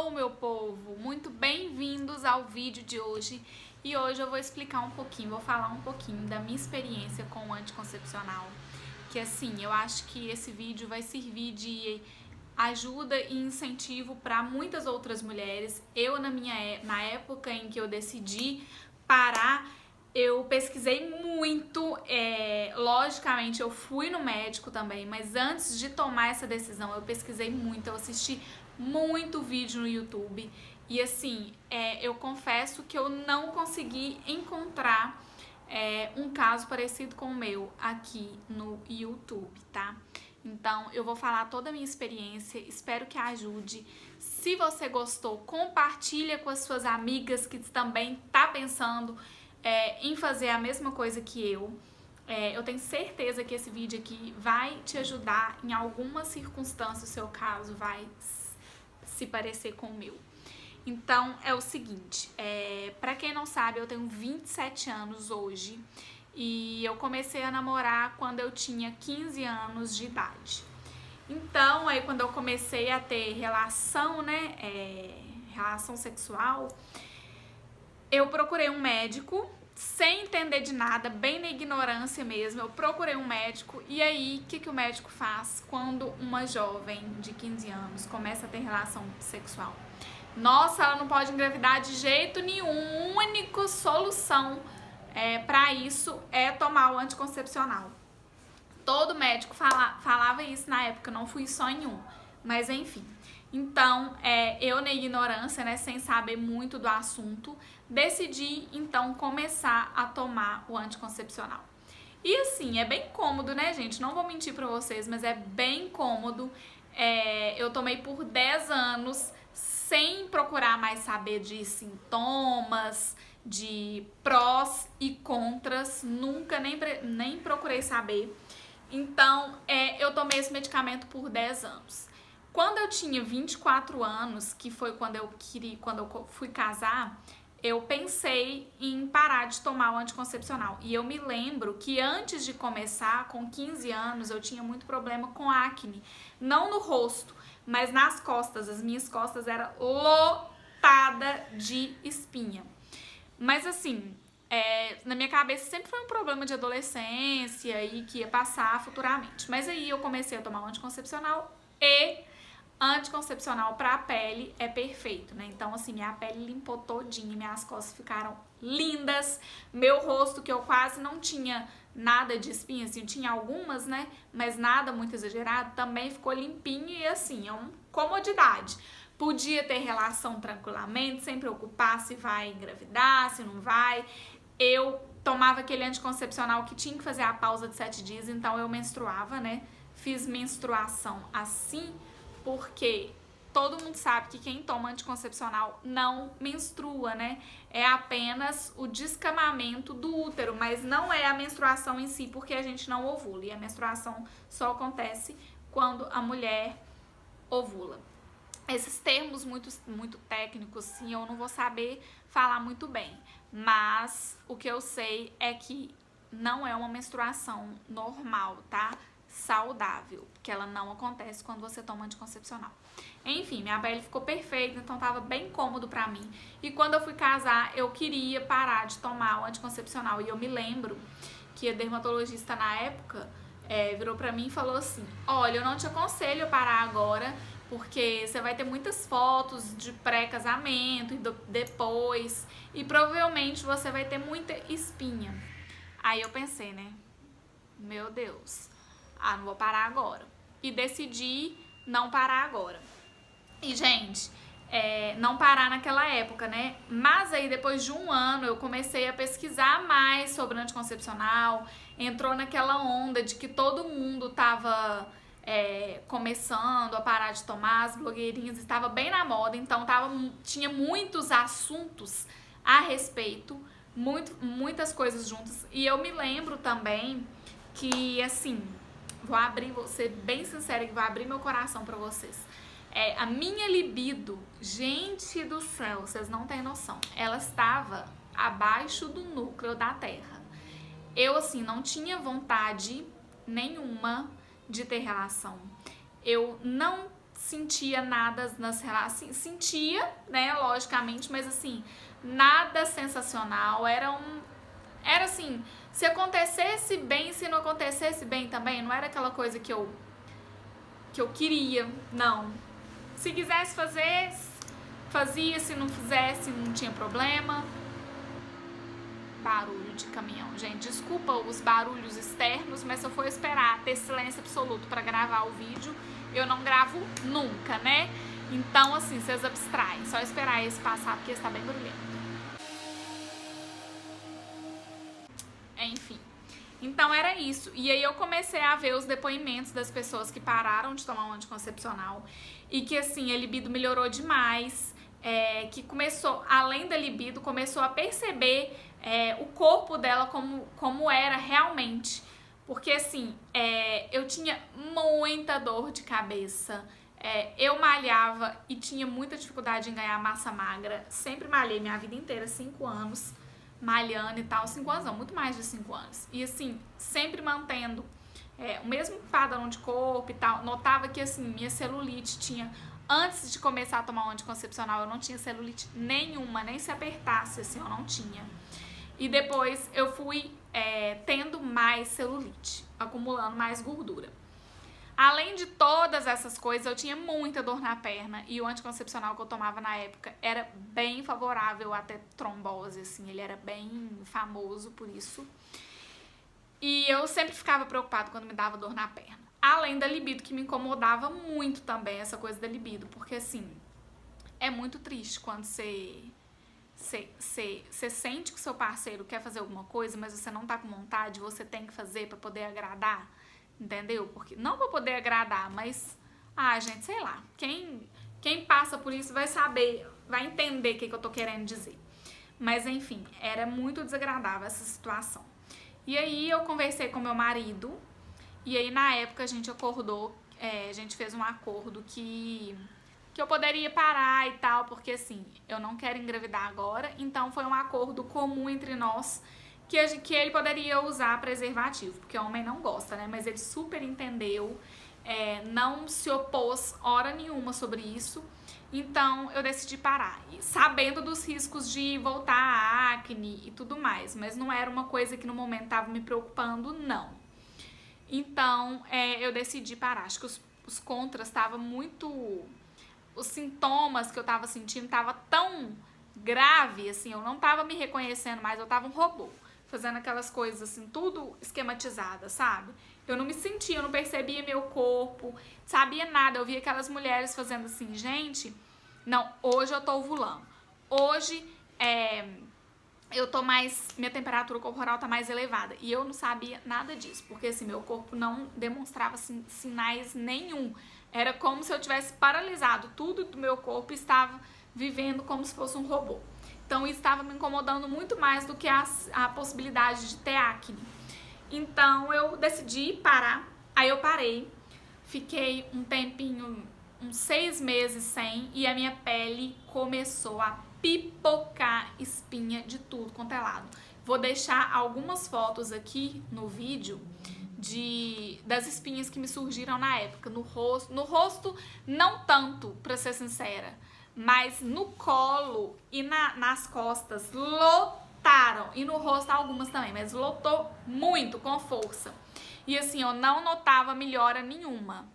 Hello, meu povo! Muito bem-vindos ao vídeo de hoje. E hoje eu vou explicar um pouquinho, vou falar um pouquinho da minha experiência com o anticoncepcional. Que assim, eu acho que esse vídeo vai servir de ajuda e incentivo para muitas outras mulheres. Na época em que eu decidi parar, eu pesquisei muito, logicamente eu fui no médico também, mas antes de tomar essa decisão eu pesquisei muito, eu assisti muito vídeo no YouTube e assim, eu confesso que eu não consegui encontrar um caso parecido com o meu aqui no YouTube, tá? Então eu vou falar toda a minha experiência, espero que ajude. Se você gostou, compartilha com as suas amigas que também tá pensando em fazer a mesma coisa que eu. Eu tenho certeza que esse vídeo aqui vai te ajudar em alguma circunstância, o seu caso vai se parecer com o meu. Então é o seguinte, pra quem não sabe, eu tenho 27 anos hoje e eu comecei a namorar quando eu tinha 15 anos de idade. Então aí quando eu comecei a ter relação, né, relação sexual, eu procurei um médico, sem entender de nada, bem na ignorância mesmo, eu procurei um médico e aí, o que o médico faz quando uma jovem de 15 anos começa a ter relação sexual? Nossa, ela não pode engravidar de jeito nenhum, a única solução para isso é tomar o anticoncepcional. Todo médico falava isso na época, não fui só em um, mas enfim. Então, eu na ignorância, né, sem saber muito do assunto, decidi então começar a tomar o anticoncepcional. E assim, é bem cômodo, né, gente? Não vou mentir pra vocês, mas é bem cômodo. Eu tomei por 10 anos sem procurar mais saber de sintomas, de prós e contras, nunca nem procurei saber. Então, eu tomei esse medicamento por 10 anos. Quando eu tinha 24 anos, que foi quando eu fui casar, eu pensei em parar de tomar o anticoncepcional. E eu me lembro que antes de começar, com 15 anos, eu tinha muito problema com acne. Não no rosto, mas nas costas. As minhas costas eram lotadas de espinha. Mas assim, na minha cabeça sempre foi um problema de adolescência e que ia passar futuramente. Mas aí eu comecei a tomar o anticoncepcional e anticoncepcional para a pele é perfeito, né? Então, assim, minha pele limpou todinha, minhas costas ficaram lindas, meu rosto, que eu quase não tinha nada de espinha, assim, eu tinha algumas, né? Mas nada muito exagerado, também ficou limpinho e, assim, é uma comodidade. Podia ter relação tranquilamente, sem preocupar se vai engravidar, se não vai. Eu tomava aquele anticoncepcional que tinha que fazer a pausa de 7 dias, então eu menstruava, né? Fiz menstruação assim, porque todo mundo sabe que quem toma anticoncepcional não menstrua, né? É apenas o descamamento do útero, mas não é a menstruação em si, porque a gente não ovula. E a menstruação só acontece quando a mulher ovula. Esses termos muito técnicos, sim, eu não vou saber falar muito bem. Mas o que eu sei é que não é uma menstruação normal, tá? Saudável, que ela não acontece quando você toma anticoncepcional. Enfim, minha pele ficou perfeita, então tava bem cômodo pra mim. E quando eu fui casar, eu queria parar de tomar o anticoncepcional. E eu me lembro que a dermatologista na época virou pra mim e falou assim: olha, eu não te aconselho parar agora, porque você vai ter muitas fotos de pré-casamento e depois, e provavelmente você vai ter muita espinha. Aí eu pensei, né? Meu Deus, não vou parar agora. E decidi não parar agora. E, gente, não parar naquela época, né? Mas aí, depois de um ano, eu comecei a pesquisar mais sobre anticoncepcional. Entrou naquela onda de que todo mundo tava começando a parar de tomar, as blogueirinhas estava bem na moda, então tinha muitos assuntos a respeito, muitas coisas juntas. E eu me lembro também que, assim, vou ser bem sincera e vou abrir meu coração pra vocês. A minha libido, gente do céu, vocês não têm noção, ela estava abaixo do núcleo da Terra. Eu, assim, não tinha vontade nenhuma de ter relação. Eu não sentia nada nas relações, sentia, né, logicamente, mas assim, nada sensacional, era assim, se acontecesse bem, se não acontecesse bem também, não era aquela coisa que eu queria, não. Se quisesse fazer, fazia, se não fizesse, não tinha problema. Barulho de caminhão, gente, desculpa os barulhos externos, mas se eu for esperar ter silêncio absoluto pra gravar o vídeo, eu não gravo nunca, né? Então, assim, vocês abstraem, só esperar esse passar, porque está bem barulhento. Enfim, então era isso. E aí eu comecei a ver os depoimentos das pessoas que pararam de tomar um anticoncepcional e que, assim, a libido melhorou demais, que começou, além da libido, começou a perceber o corpo dela como era realmente. Porque, assim, eu tinha muita dor de cabeça, eu malhava e tinha muita dificuldade em ganhar massa magra. Sempre malhei minha vida inteira, 5 anos, malhando e tal. 5 anos não, muito mais de 5 anos. E, assim, sempre mantendo o mesmo padrão de corpo e tal. Notava que, assim, minha celulite tinha... Antes de começar a tomar um anticoncepcional, eu não tinha celulite nenhuma, nem se apertasse, assim, eu não tinha. E depois eu fui tendo mais celulite, acumulando mais gordura. Além de todas essas coisas, eu tinha muita dor na perna e o anticoncepcional que eu tomava na época era bem favorável a ter trombose, assim, ele era bem famoso por isso. E eu sempre ficava preocupada quando me dava dor na perna. Além da libido, que me incomodava muito também, essa coisa da libido, porque assim, é muito triste quando você sente que o seu parceiro quer fazer alguma coisa, mas você não tá com vontade, você tem que fazer pra poder agradar, entendeu? Porque, não pra poder agradar, mas, gente, sei lá, quem passa por isso vai saber, vai entender o que eu tô querendo dizer. Mas enfim, era muito desagradável essa situação. E aí eu conversei com meu marido, e aí na época a gente acordou, a gente fez um acordo que eu poderia parar e tal, porque assim, eu não quero engravidar agora, então foi um acordo comum entre nós que ele poderia usar preservativo, porque o homem não gosta, né, mas ele super entendeu, não se opôs hora nenhuma sobre isso, então eu decidi parar, sabendo dos riscos de voltar a acne e tudo mais, mas não era uma coisa que no momento estava me preocupando, não. Então, eu decidi parar. Acho que os contras estavam muito... Os sintomas que eu tava sentindo tava tão grave, assim, eu não tava me reconhecendo mais, eu tava um robô, fazendo aquelas coisas, assim, tudo esquematizada, sabe? Eu não me sentia, eu não percebia meu corpo, sabia nada. Eu via aquelas mulheres fazendo assim, gente, não, hoje eu tô ovulando. Hoje, eu tô mais, minha temperatura corporal tá mais elevada. E eu não sabia nada disso, porque assim, meu corpo não demonstrava sinais nenhum. Era como se eu tivesse paralisado. Tudo do meu corpo estava vivendo como se fosse um robô. Então isso estava me incomodando muito mais do que a possibilidade de ter acne. Então eu decidi parar. Aí eu parei, fiquei um tempinho, uns 6 meses sem, e a minha pele começou a pipocar espinha de tudo quanto é lado. Vou deixar algumas fotos aqui no vídeo das espinhas que me surgiram na época, no rosto não tanto, pra ser sincera, mas no colo e nas costas lotaram, e no rosto algumas também, mas lotou muito, com força. E assim, eu não notava melhora nenhuma.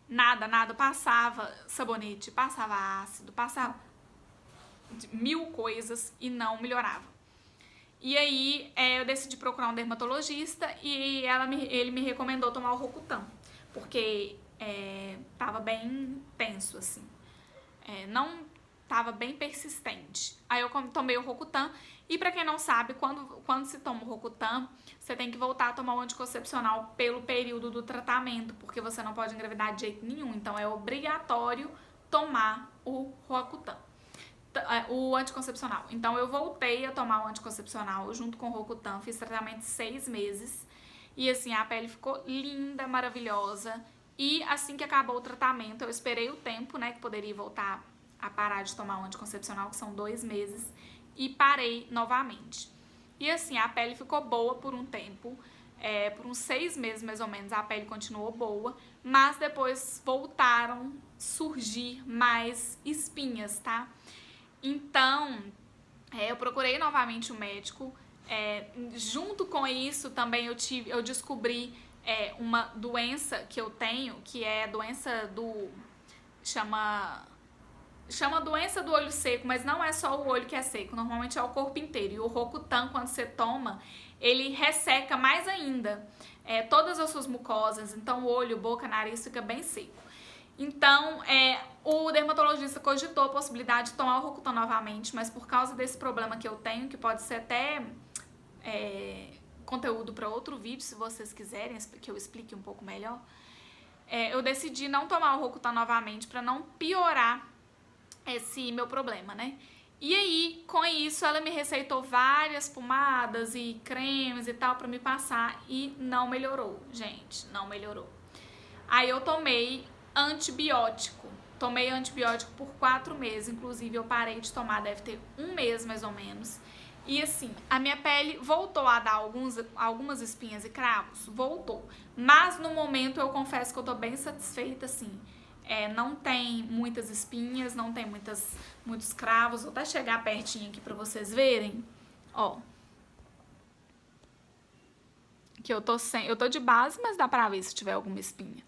Nada, passava sabonete, passava ácido, passava 1000 coisas e não melhorava. E aí eu decidi procurar um dermatologista e ele me recomendou tomar o Rocutan, porque tava bem tenso, assim, não tava bem persistente. Aí eu tomei o Rocutan, e pra quem não sabe, quando se toma o Rocutan, você tem que voltar a tomar o anticoncepcional pelo período do tratamento, porque você não pode engravidar de jeito nenhum, então é obrigatório tomar o Rocutan, o anticoncepcional. Então eu voltei a tomar o anticoncepcional junto com o Rocutan, fiz tratamento de 6 meses, e assim, a pele ficou linda, maravilhosa, e assim que acabou o tratamento, eu esperei o tempo, né, que poderia voltar a parar de tomar o anticoncepcional, que são 2 meses, e parei novamente. E assim, a pele ficou boa por um tempo, por uns 6 meses mais ou menos, a pele continuou boa, mas depois voltaram a surgir mais espinhas, tá? Então, eu procurei novamente o médico. Junto com isso, também eu descobri uma doença que eu tenho, que é a doença do... Chama doença do olho seco, mas não é só o olho que é seco, normalmente é o corpo inteiro. E o Rocutan, quando você toma, ele resseca mais ainda todas as suas mucosas, então o olho, boca, nariz fica bem seco. Então, o dermatologista cogitou a possibilidade de tomar o Rocutan novamente, mas por causa desse problema que eu tenho, que pode ser até conteúdo para outro vídeo, se vocês quiserem que eu explique um pouco melhor, eu decidi não tomar o Rocutan novamente para não piorar esse meu problema, né? E aí, com isso, ela me receitou várias pomadas e cremes e tal pra me passar e não melhorou, gente, não melhorou. Aí eu tomei antibiótico. Tomei antibiótico por 4 meses, inclusive eu parei de tomar, deve ter 1 mês mais ou menos. E assim, a minha pele voltou a dar algumas espinhas e cravos, voltou. Mas no momento eu confesso que eu tô bem satisfeita, assim. Não tem muitas espinhas, não tem muitos cravos. Vou até chegar pertinho aqui pra vocês verem. Ó. Que eu tô de base, mas dá pra ver se tiver alguma espinha.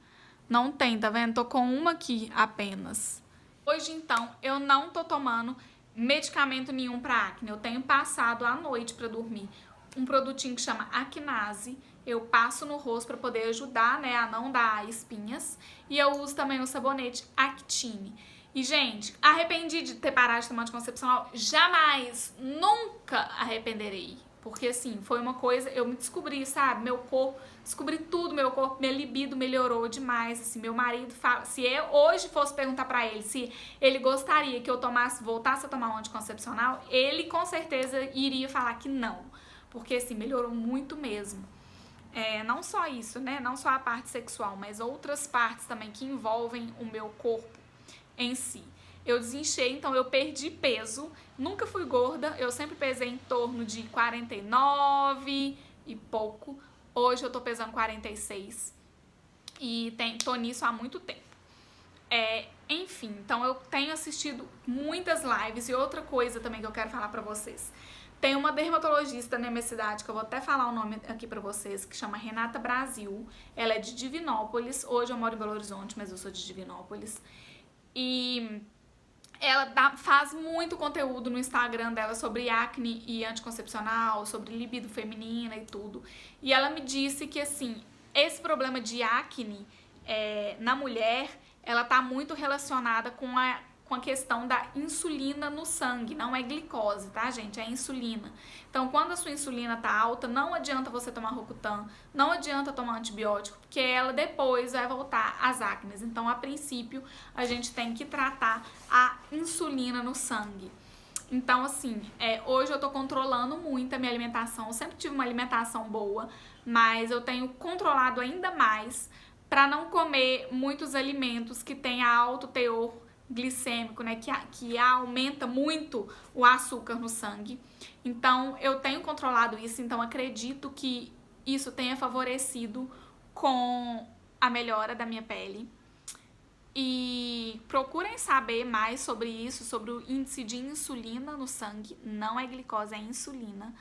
Não tem, tá vendo? Tô com uma aqui apenas. Hoje, então, eu não tô tomando medicamento nenhum pra acne. Eu tenho passado à noite pra dormir um produtinho que chama Acnase. Eu passo no rosto pra poder ajudar, né, a não dar espinhas. E eu uso também o sabonete Actine. E, gente, arrependi de ter parado de tomar anticoncepcional? Jamais, nunca arrependerei. Porque, assim, foi uma coisa, eu me descobri, sabe? Meu corpo, descobri tudo, meu corpo, minha libido melhorou demais, assim. Meu marido fala, se eu hoje fosse perguntar pra ele se ele gostaria que eu voltasse a tomar um anticoncepcional, ele com certeza iria falar que não. Porque, assim, melhorou muito mesmo. Não só isso, né? Não só a parte sexual, mas outras partes também que envolvem o meu corpo em si. Eu desinchei, então eu perdi peso, nunca fui gorda, eu sempre pesei em torno de 49 e pouco. Hoje eu tô pesando 46 e tô nisso há muito tempo. Enfim, então eu tenho assistido muitas lives e outra coisa também que eu quero falar pra vocês. Tem uma dermatologista na minha cidade, que eu vou até falar o nome aqui pra vocês, que chama Renata Brasil. Ela é de Divinópolis, hoje eu moro em Belo Horizonte, mas eu sou de Divinópolis. E ela faz muito conteúdo no Instagram dela sobre acne e anticoncepcional, sobre libido feminina e tudo. E ela me disse que, assim, esse problema de acne na mulher, ela tá muito relacionada com a questão da insulina no sangue. Não é glicose, tá, gente? É insulina. Então, quando a sua insulina tá alta, não adianta você tomar Rocutan, não adianta tomar antibiótico, porque ela depois vai voltar às acnes. Então, a princípio, a gente tem que tratar a insulina no sangue. Então, assim, hoje eu tô controlando muito a minha alimentação. Eu sempre tive uma alimentação boa, mas eu tenho controlado ainda mais para não comer muitos alimentos que tenham alto teor glicêmico, né, que aumenta muito o açúcar no sangue. Então, eu tenho controlado isso, então acredito que isso tenha favorecido com a melhora da minha pele. E procurem saber mais sobre isso, sobre o índice de insulina no sangue. Não é glicose, é insulina.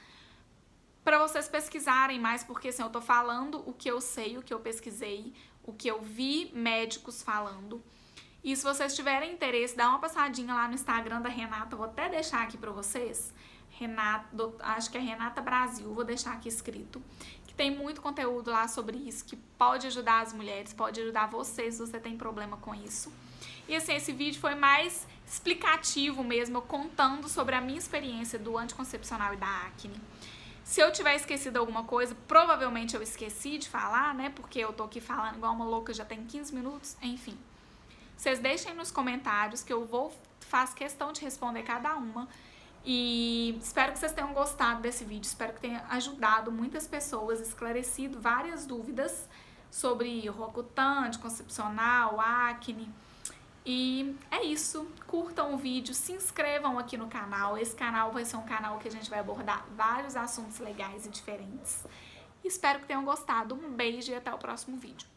Para vocês pesquisarem mais, porque assim, eu tô falando o que eu sei, o que eu pesquisei, o que eu vi médicos falando. E se vocês tiverem interesse, dá uma passadinha lá no Instagram da Renata, eu vou até deixar aqui pra vocês. Acho que é Renata Brasil, vou deixar aqui escrito. Que tem muito conteúdo lá sobre isso, que pode ajudar as mulheres, pode ajudar vocês se você tem problema com isso. E assim, esse vídeo foi mais explicativo mesmo, eu contando sobre a minha experiência do anticoncepcional e da acne. Se eu tiver esquecido alguma coisa, provavelmente eu esqueci de falar, né? Porque eu tô aqui falando igual uma louca, já tem 15 minutos, enfim. Vocês deixem nos comentários que eu faço questão de responder cada uma. E espero que vocês tenham gostado desse vídeo, espero que tenha ajudado muitas pessoas, esclarecido várias dúvidas sobre Rocutan, anticoncepcional, acne. E é isso, curtam o vídeo, se inscrevam aqui no canal. Esse canal vai ser um canal que a gente vai abordar vários assuntos legais e diferentes. Espero que tenham gostado, um beijo e até o próximo vídeo.